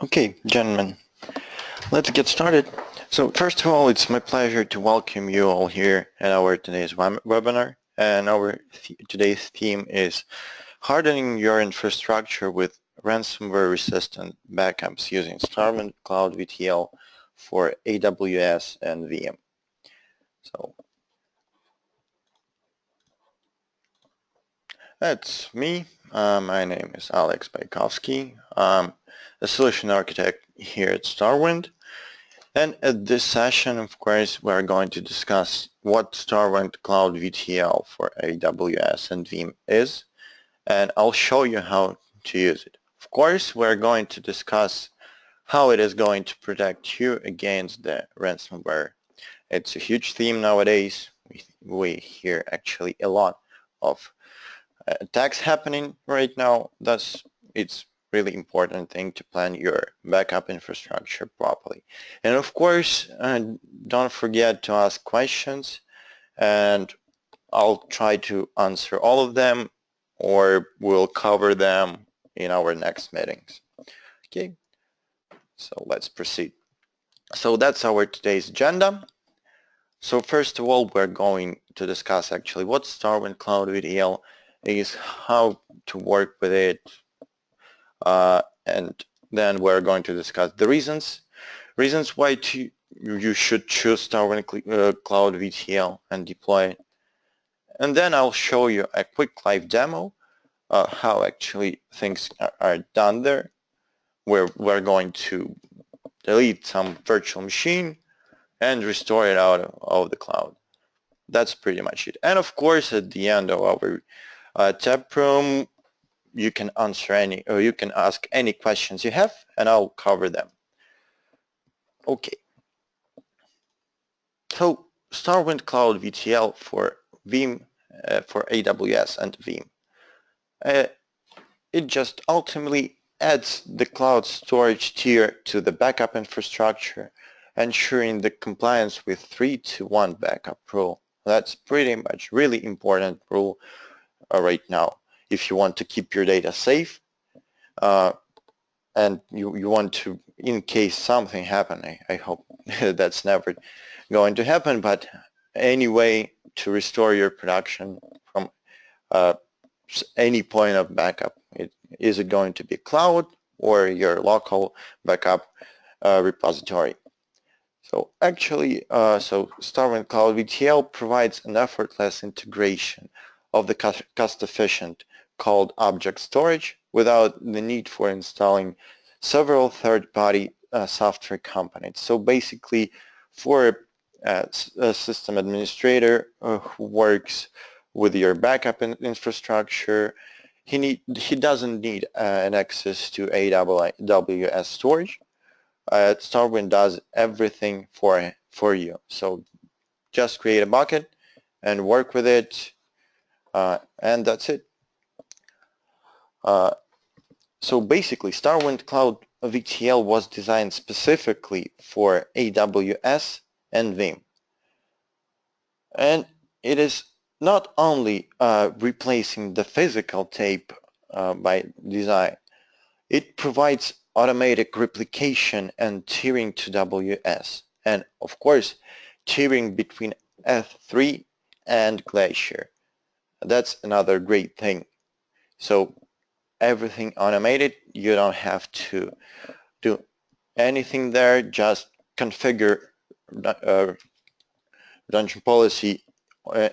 Okay, gentlemen, let's get started. So first of all, it's my pleasure to welcome you all here at our today's webinar. And our today's theme is hardening your infrastructure with ransomware-resistant backups using StarWind Cloud VTL for AWS and Veeam. So that's me. My name is Alex Bajkowski. I'm a solution architect here at StarWind. And at this session, of course, we're going to discuss what StarWind Cloud VTL for AWS and Veeam is, and I'll show you how to use it. Of course, we're going to discuss how it is going to protect you against the ransomware. It's a huge theme nowadays. We hear actually a lot of attacks happening right now, thus it's really important thing to plan your backup infrastructure properly. And of course, don't forget to ask questions, and I'll try to answer all of them, or we'll cover them in our next meetings. Okay, so let's proceed. So that's our today's agenda. So first of all, we're going to discuss actually what StarWind Cloud VTL is, how to work with it, and then we're going to discuss the reasons why you should choose StarWind Cloud VTL and deploy it. And then I'll show you a quick live demo how actually things are done there, where we're going to delete some virtual machine and restore it out of the cloud. That's pretty much it. And of course, at the end of our tap room, you can answer any, or you can ask any questions you have, and I'll cover them. Okay. So StarWind Cloud VTL for Veeam, for AWS and Veeam. It just ultimately adds the cloud storage tier to the backup infrastructure, ensuring the compliance with 3-to-1 backup rule. That's pretty much really important rule right now. If you want to keep your data safe, and you want to, in case something happen, I hope that's never going to happen, but anyway, to restore your production from any point of backup. Is it going to be cloud or your local backup repository? So actually, so StarWind Cloud VTL provides an effortless integration of the cost-efficient cold object storage without the need for installing several third-party software components. So basically, for a system administrator who works with your backup infrastructure, he doesn't need an access to AWS storage. StarWind does everything for you. So just create a bucket and work with it, and that's it. So basically, StarWind Cloud VTL was designed specifically for AWS and Veeam. And it is not only replacing the physical tape by design, it provides automatic replication and tiering to WS, and of course tiering between S3 and Glacier. That's another great thing. So everything automated, you don't have to do anything there, just configure redundant policy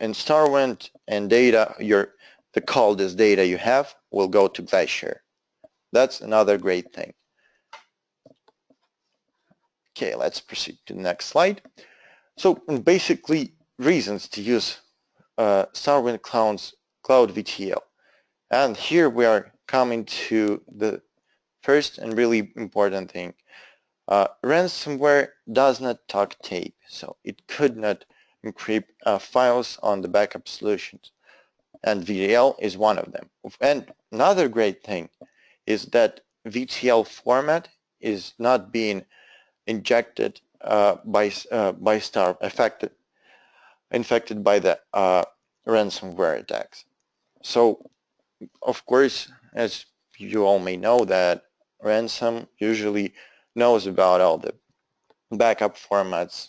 in StarWind, and data, the coldest data you have will go to Glacier. That's another great thing. Okay, let's proceed to the next slide. So basically, reasons to use StarWind Cloud VTL. And here we are coming to the first and really important thing. Ransomware does not talk tape, so it could not encrypt files on the backup solutions, and VTL is one of them. And another great thing is that VTL format is not being injected by infected by the ransomware attacks. So of course, as you all may know, that ransom usually knows about all the backup formats,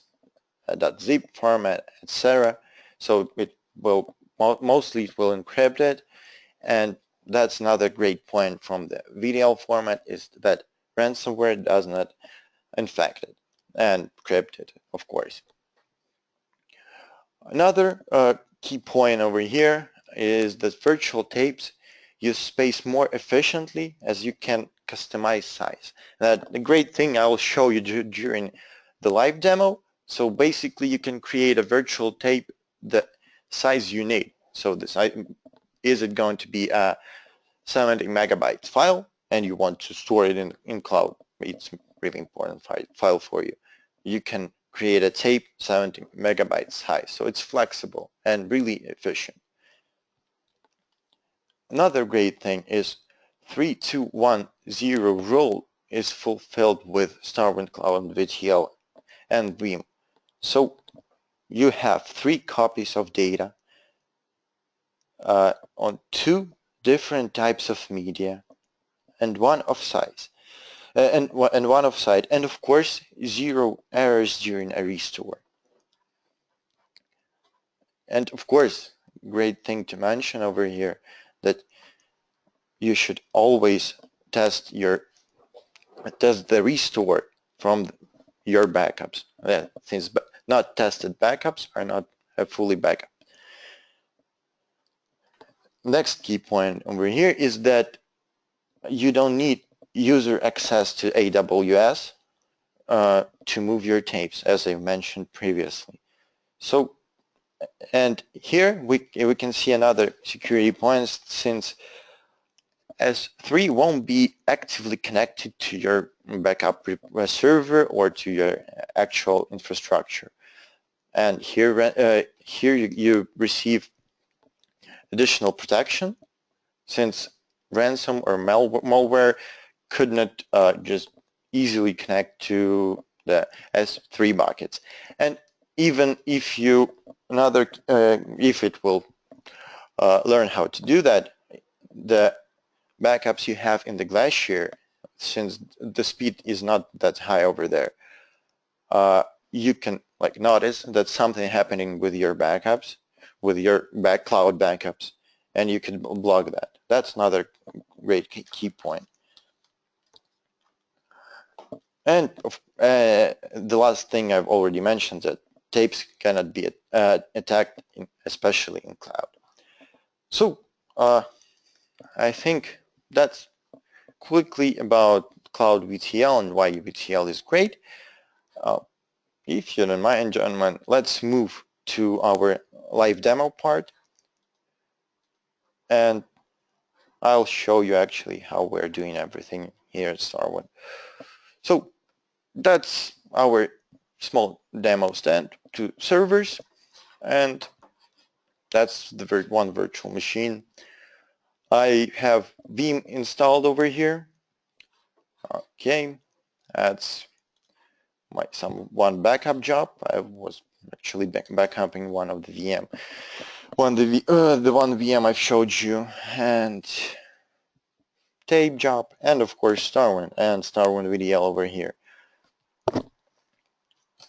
.zip format, etc. So it will mostly it will encrypt it, and that's another great point from the VTL format is that ransomware does not infect it and encrypt it, of course. Another key point over here is that virtual tapes use space more efficiently as you can customize size. That the great thing I will show you during the live demo. So basically you can create a virtual tape the size you need. So the size, is it going to be a 70 megabytes file and you want to store it in cloud? It's really important file for you. You can create a tape 70 megabytes high. So it's flexible and really efficient. Another great thing is 3210 rule is fulfilled with StarWind Cloud VTL and Veeam. So you have 3 copies of data on 2 different types of media and one of size. And one offside, and of course 0 errors during a restore. And of course, great thing to mention over here that you should always test the restore from your backups, since not tested backups are not fully backup. Next key point over here is that you don't need user access to AWS to move your tapes, as I mentioned previously. So, and here we can see another security point, since S3 won't be actively connected to your backup server or to your actual infrastructure. And here, you receive additional protection, since ransom or malware could not just easily connect to the S3 buckets. And even if if it will learn how to do that, the backups you have in the Glacier, since the speed is not that high over there, you can notice that something happening with your backups, with your cloud backups, and you can block that. That's another great key point. And the last thing I've already mentioned, that tapes cannot be attacked, especially in cloud. So I think that's quickly about Cloud VTL and why VTL is great. If you don't mind, gentlemen, let's move to our live demo part, and I'll show you actually how we're doing everything here at StarWind. So that's our small demo stand to servers, and that's the one virtual machine. I have Veeam installed over here. Okay, that's one backup job. I was actually backupping one of the VM, the one VM I showed you, and tape job, and of course StarWind and StarWind VTL over here.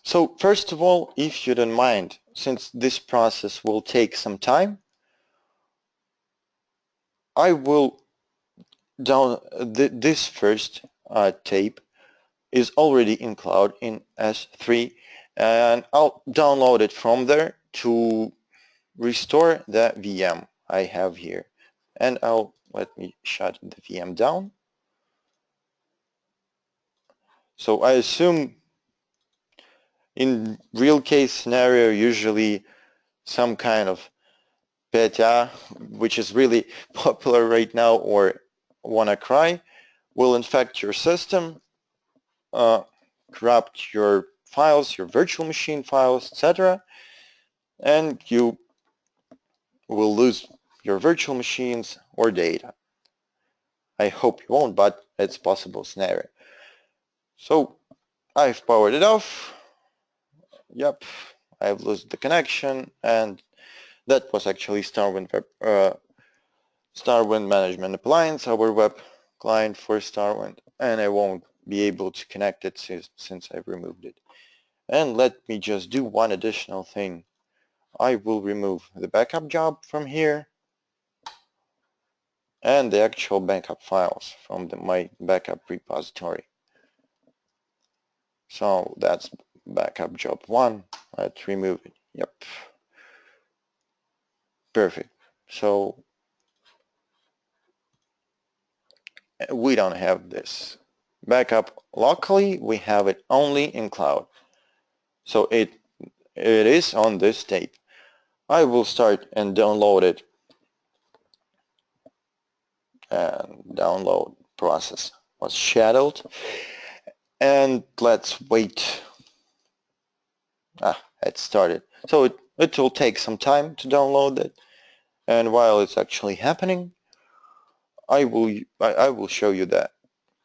So first of all, if you don't mind, since this process will take some time, I will this first tape is already in cloud in S3, and I'll download it from there to restore the VM I have here. And let me shut the VM down. So I assume in real case scenario, usually some kind of beta, which is really popular right now, or WannaCry, will infect your system, corrupt your files, your virtual machine files, etc., and you will lose your virtual machines or data. I hope you won't, but it's a possible scenario. So I've powered it off. Yep, I've lost the connection, and that was actually StarWind Management Appliance, our web client for StarWind, and I won't be able to connect it since I've removed it. And let me just do one additional thing. I will remove the backup job from here and the actual backup files from my backup repository. So that's backup job 1. Let's remove it. Yep. Perfect. So we don't have this backup locally, we have it only in cloud. So it is on this tape. I will start and download it, and download process was scheduled, and let's wait. It started. So it will take some time to download it, and while it's actually happening, I will show you that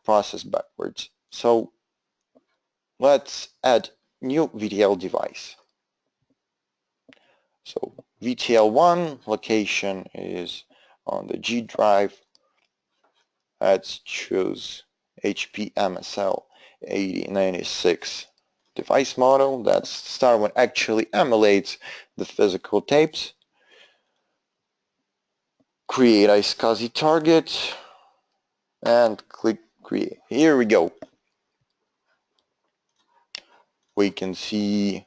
process backwards. So let's add new VTL device. So VTL1 location is on the G drive. Let's choose HP MSL 8096 device model. That's StarWind actually emulates the physical tapes. Create iSCSI target and click create. Here we go. We can see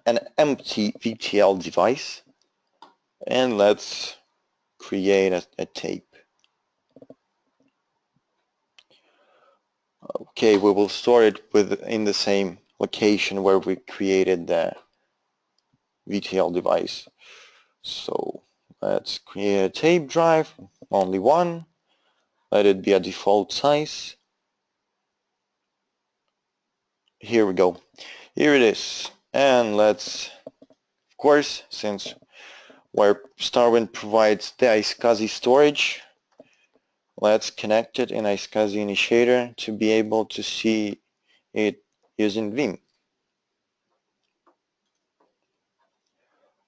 an empty VTL device, and let's create a tape. Okay, we will store it in the same location where we created the VTL device. So let's create a tape drive, only one. Let it be a default size. Here we go. Here it is. And let's, of course, since where StarWind provides the iSCSI storage, let's connect it in iSCSI Initiator to be able to see it using Veeam.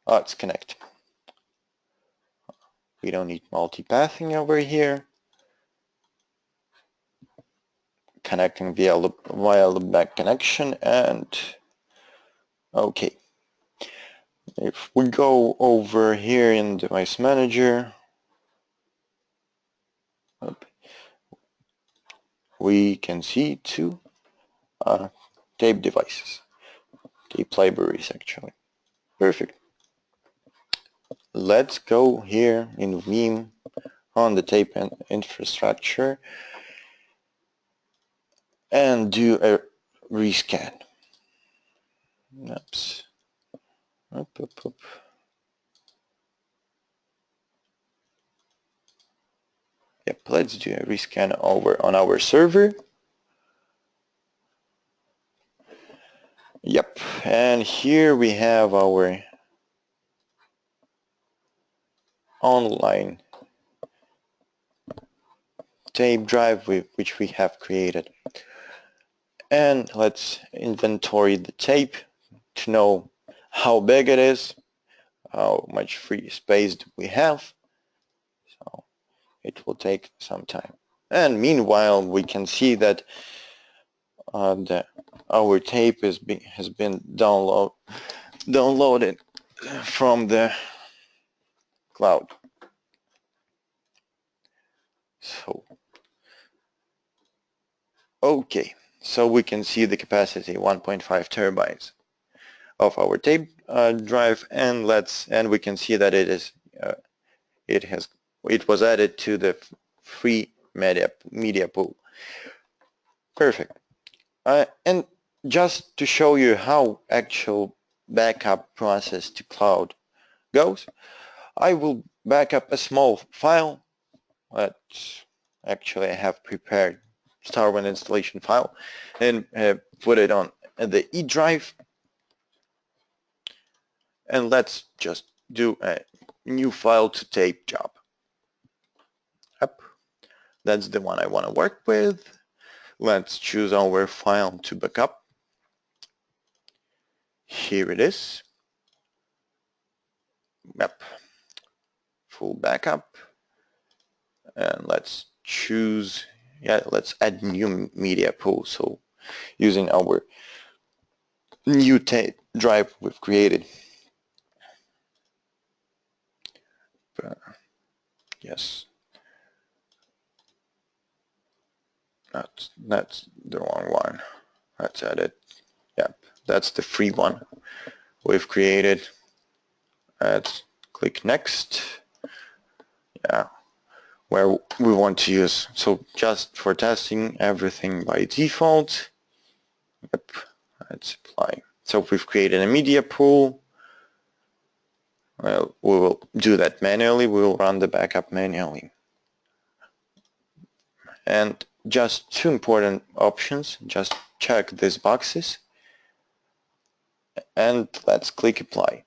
Let's connect. We don't need multipathing over here. Connecting via the back connection, and okay. If we go over here in Device Manager, we can see two tape devices, tape libraries actually. Perfect. Let's go here in Veeam on the tape infrastructure and do a rescan. Oops. Up. Yep, let's do a rescan over on our server. Yep, and here we have our online tape drive which we have created. And let's inventory the tape to know how big it is, how much free space do we have. So it will take some time. And meanwhile, we can see that our tape has been downloaded from the cloud. So okay, so we can see the capacity 1.5 terabytes of our tape drive, and we can see that it was added to the free media pool. Perfect. And just to show you how actual backup process to cloud goes, I will back up a small file that actually I have prepared StarWind installation file and put it on the E drive, and let's just do a new file to tape job. Yep, that's the one I want to work with. Let's choose our file to backup. Here it is. Yep, full backup, and let's choose, let's add new media pool. So using our new drive we've created. Yes, that's the wrong one. Let's add it. Yep, that's the free one we've created. Let's click next. Yeah, where we want to use. So just for testing everything by default. Yep, let's apply. So we've created a media pool. Well, we will do that manually. We will run the backup manually. And just two important options. Just check these boxes. And let's click apply.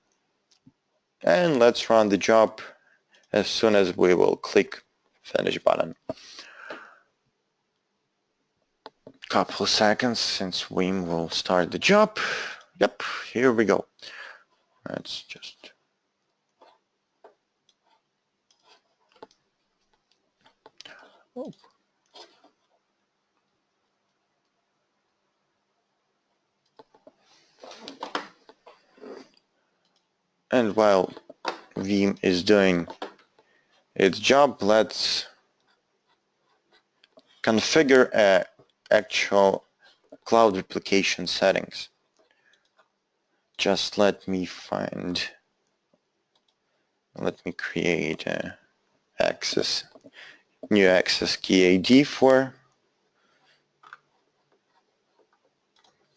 And let's run the job as soon as we will click finish button. Couple seconds since Veeam will start the job. Yep, here we go. Let's just and while Veeam is doing its job, let's configure actual cloud replication settings. Just let me create a new access key ID for.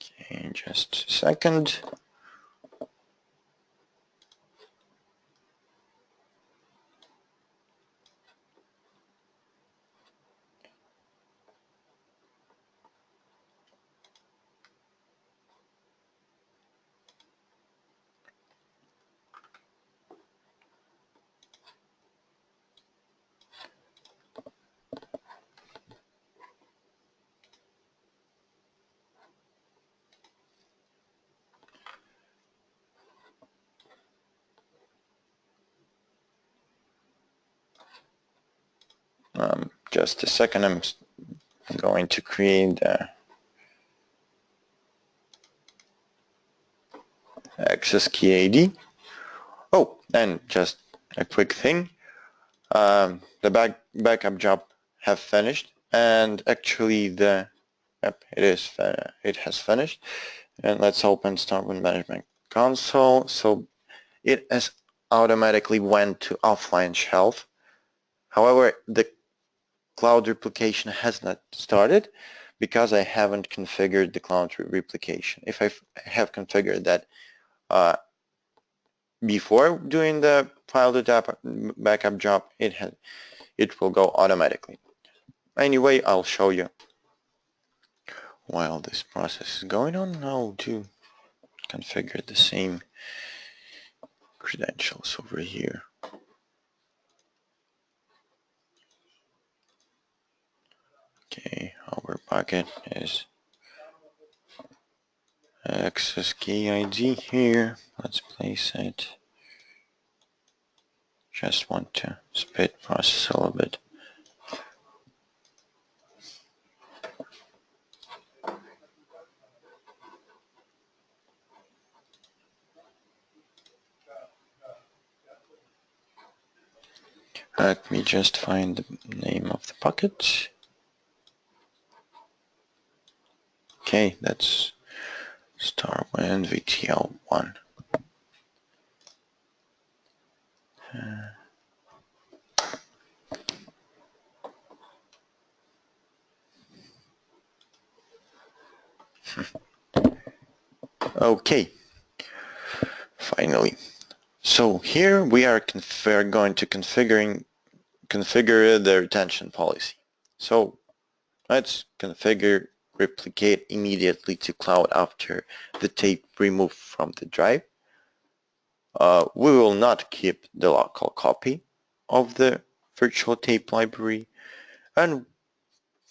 Okay, just a second. Just a second, I'm going to create the access key ID. Oh, and just a quick thing. The backup job have finished, and actually it has finished. And let's open StarWind Management Console. So it has automatically went to offline shelf. However, the cloud replication has not started because I haven't configured the cloud replication. If I have configured that before doing the file to backup job, it will go automatically. Anyway, I'll show you while this process is going on how to configure the same credentials over here. Okay, our bucket is access key ID here. Let's place it. Just want to speed process a little bit. Let me just find the name of the bucket. Okay, that's StarWind VTL 1. Okay, finally. So here we are going to configure the retention policy. So let's configure replicate immediately to cloud after the tape removed from the drive. We will not keep the local copy of the virtual tape library, and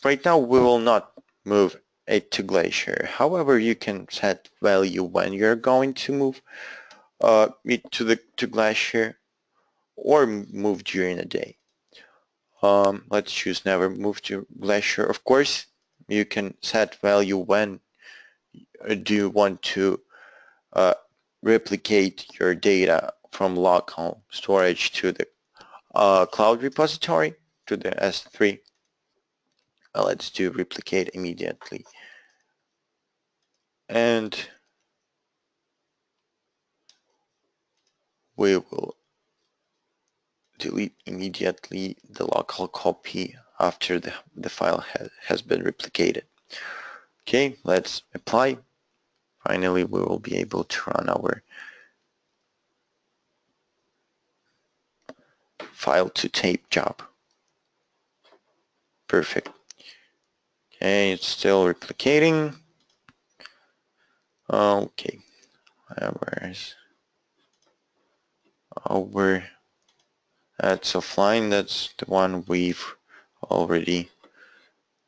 right now we will not move it to Glacier. However, you can set value when you're going to move it to Glacier or move during the day. Let's choose never move to Glacier. Of course, you can set value when do you want to replicate your data from local storage to the cloud repository, to the S3. Let's do replicate immediately. And we will delete immediately the local copy after the file has been replicated. Okay, let's apply. Finally, we will be able to run our file to tape job. Perfect. Okay, it's still replicating. Okay, where's our, that's offline, that's the one we've already,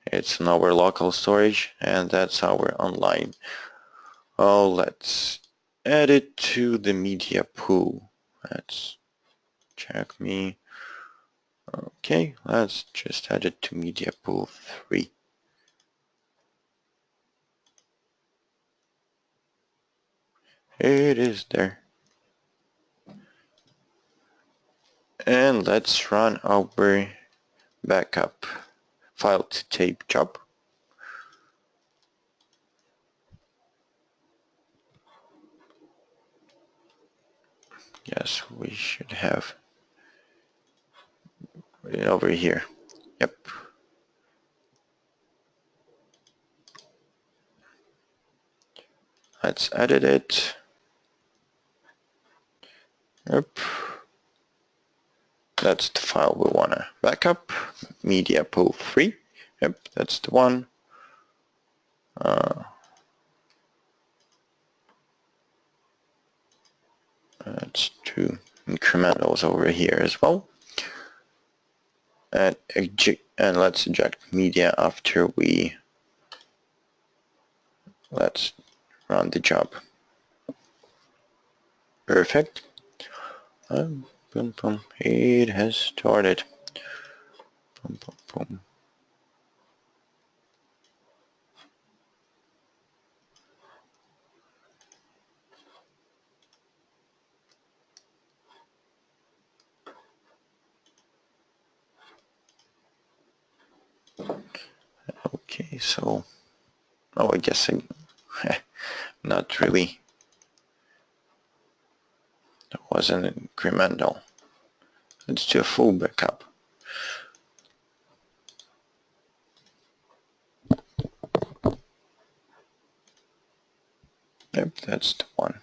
it's in our local storage, and that's our online. Oh, let's add it to the media pool. Let's check me. Okay, let's just add it to media pool 3. It is there. And let's run our backup file to tape job. Yes, we should have it over here. Yep. Let's edit it. Yep. That's the file we want to backup. Media pool 3. Yep, that's the one. That's 2 incrementals over here as well. And let's eject media after we let's run the job. Perfect. Boom, boom. It has started. Boom, boom, boom. Okay, so I guess not really. That wasn't incremental. Let's do a full backup. Yep, that's the one.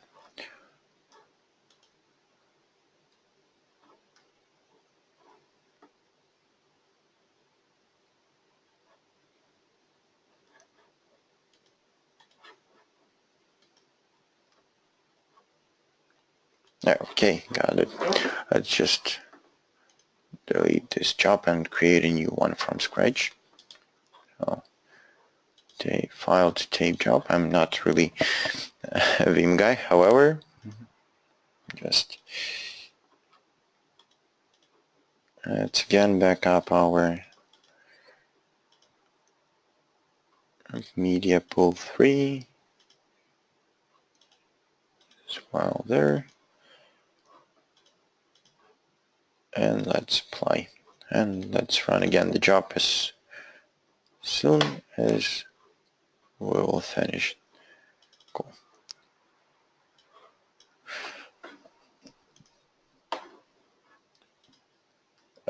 Okay, got it. Let's just delete this job and create a new one from scratch. So, tape file to tape job. I'm not really a Veeam guy, however, just let's again back up our media pool 3 as well there. And let's apply. And let's run again the job as soon as we will finish. Cool.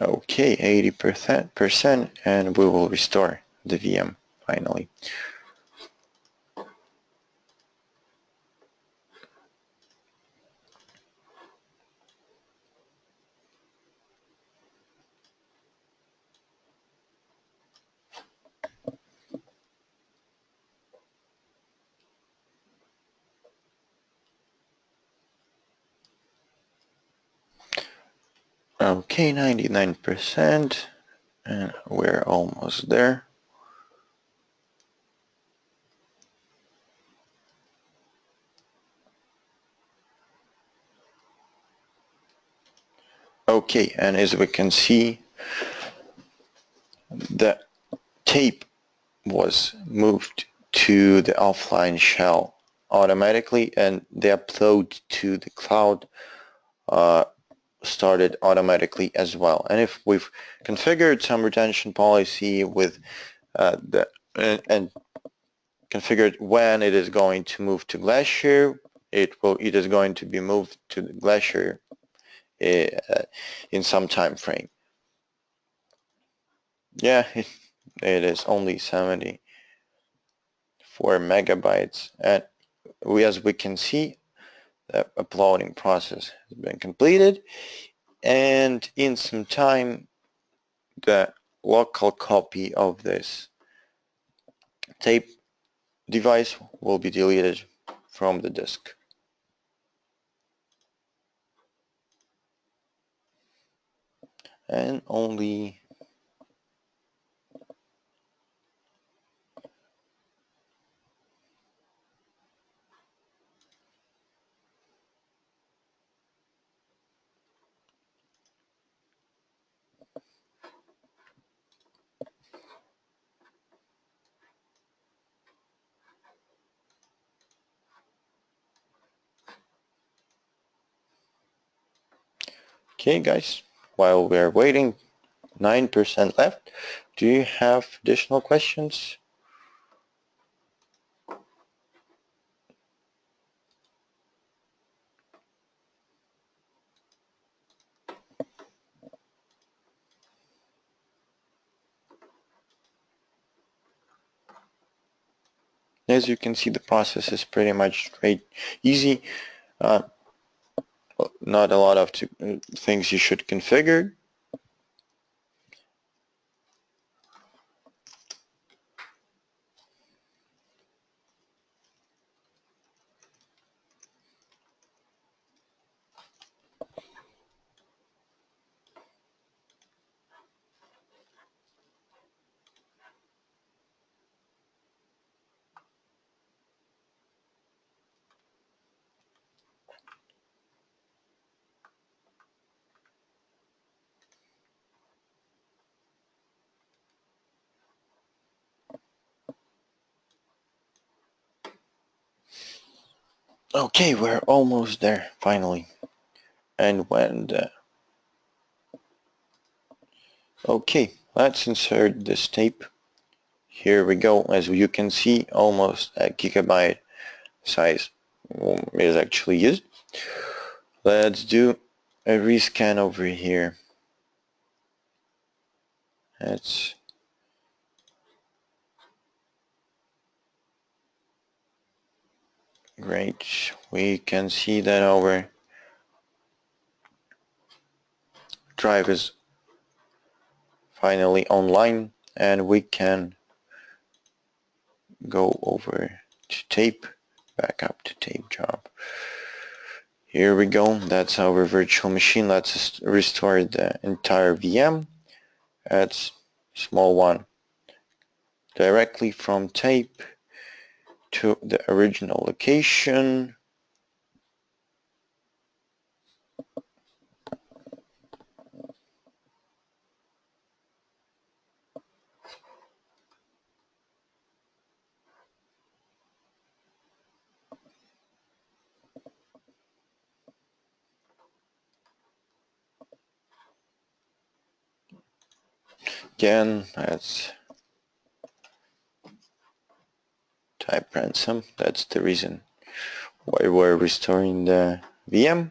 Okay, 80%, and we will restore the VM finally. Okay, 99%, and we're almost there. Okay, and as we can see, the tape was moved to the offline shell automatically, and the upload to the cloud started automatically as well. And if we've configured some retention policy with and configured when it is going to move to Glacier, it is going to be moved to the Glacier in some time frame. Yeah, it is only 74 megabytes, and as we can see, the uploading process has been completed, and in some time the local copy of this tape device will be deleted from the disk. And only okay, guys, while we're waiting, 9% left. Do you have additional questions? As you can see, the process is pretty much straight, easy. Not a lot of things you should configure. Okay, we're almost there, finally. And okay, let's insert this tape. Here we go. As you can see, almost a gigabyte size is actually used. Let's do a rescan over here. That's great. We can see that our drive is finally online, and we can go over to tape, back up to tape job. Here we go. That's our virtual machine. Let's restore the entire VM. That's small one. Directly from tape to the original location. Again, let's type ransom. That's the reason why we're restoring the VM.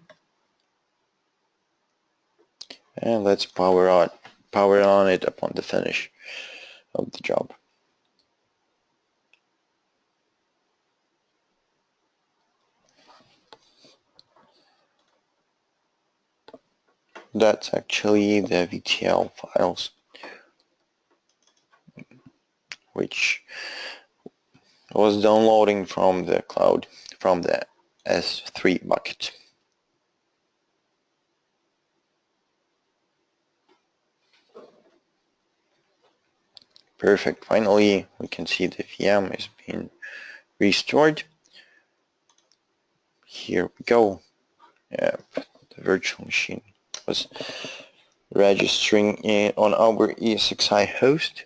And let's power on it upon the finish of the job. That's actually the VTL files, which was downloading from the cloud, from the S3 bucket. Perfect. Finally, we can see the VM is being restored. Here we go. The virtual machine was registering in on our ESXi host.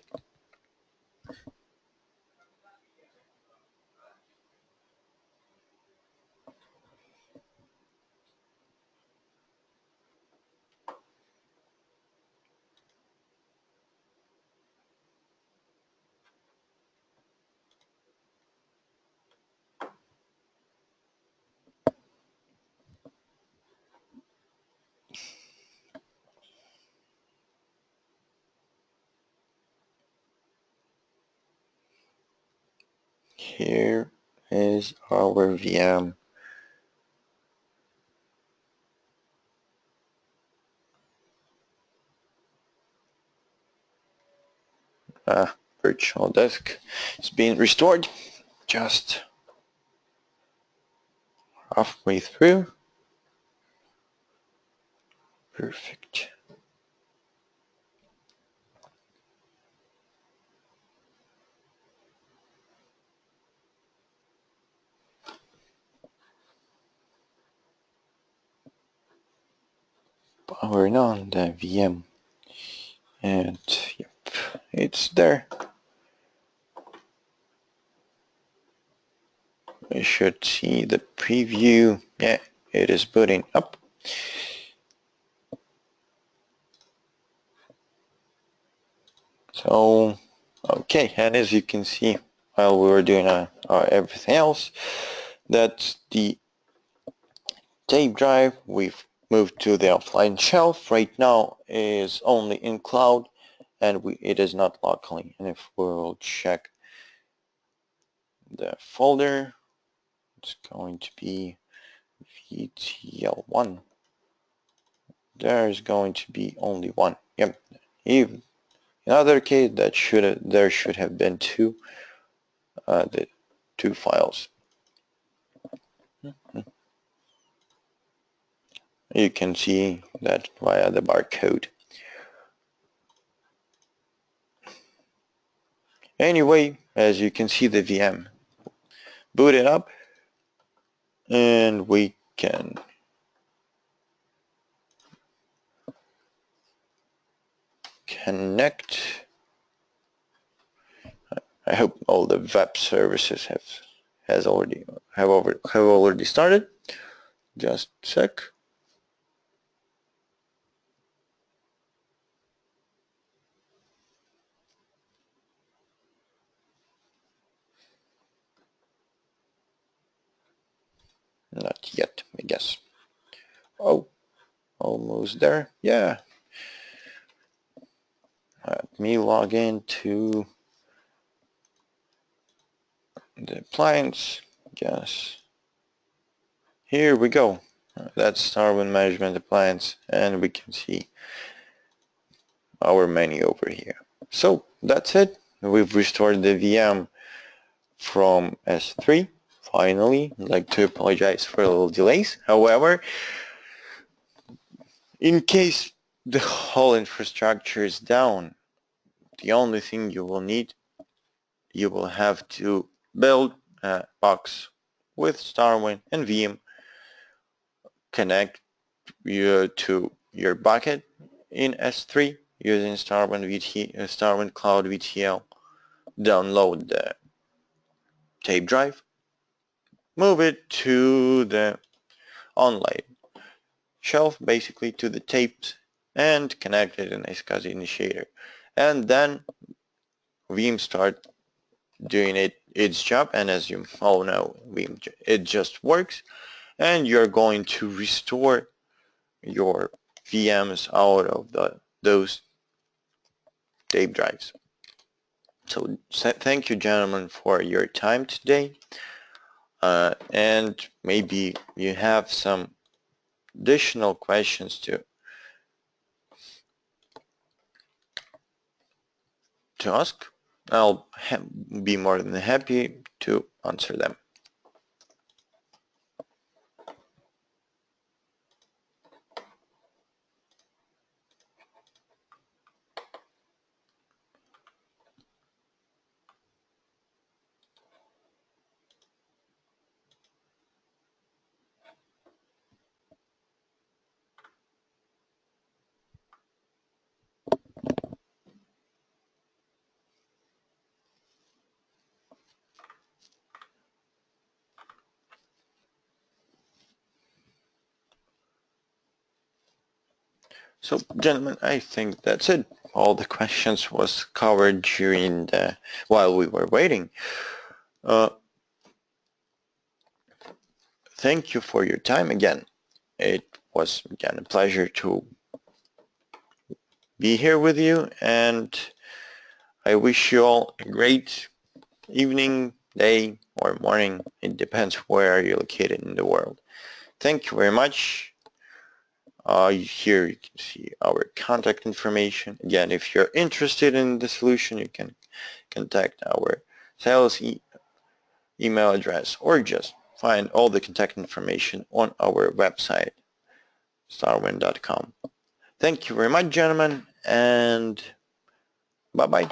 Here is our VM. Virtual disk is being restored just halfway through. Perfect. Powering on the VM, and yep, it's there. We should see the preview. Yeah, it is booting up. So, okay, and as you can see, while we were doing everything else, that's the tape drive. We've moved to the offline shelf. Right now is only in cloud, and it is not locally. And if we'll check the folder, it's going to be VTL1. There's going to be only one. Yep. Even in other case, there should have been the two files. You can see that via the barcode. Anyway, as you can see, the VM booted up, and we can connect. I hope all the web services have already started. Just a sec. Not yet, I guess. Oh, almost there. Yeah. Let me log into the appliance. Yes. Here we go. That's StarWind Management Appliance, and we can see our menu over here. So that's it. We've restored the VM from S3. Finally, I'd like to apologize for a little delays. However, in case the whole infrastructure is down, the only thing you will have to build a box with StarWind and Veeam, connect you to your bucket in S3 using StarWind Cloud VTL, download the tape drive, move it to the online shelf, basically to the tapes, and connect it in SCSI initiator. And then Veeam start doing its job, and as you all know, Veeam, it just works, and you're going to restore your VMs out of those tape drives. So thank you, gentlemen, for your time today, and maybe you have some additional questions to ask. I'll be more than happy to answer them. So, gentlemen, I think that's it. All the questions was covered during while we were waiting. Thank you for your time again. It was again a pleasure to be here with you, and I wish you all a great evening, day, or morning. It depends where you're located in the world. Thank you very much. Here you can see our contact information. Again, if you're interested in the solution, you can contact our sales email address, or just find all the contact information on our website, starwind.com. Thank you very much, gentlemen, and bye-bye.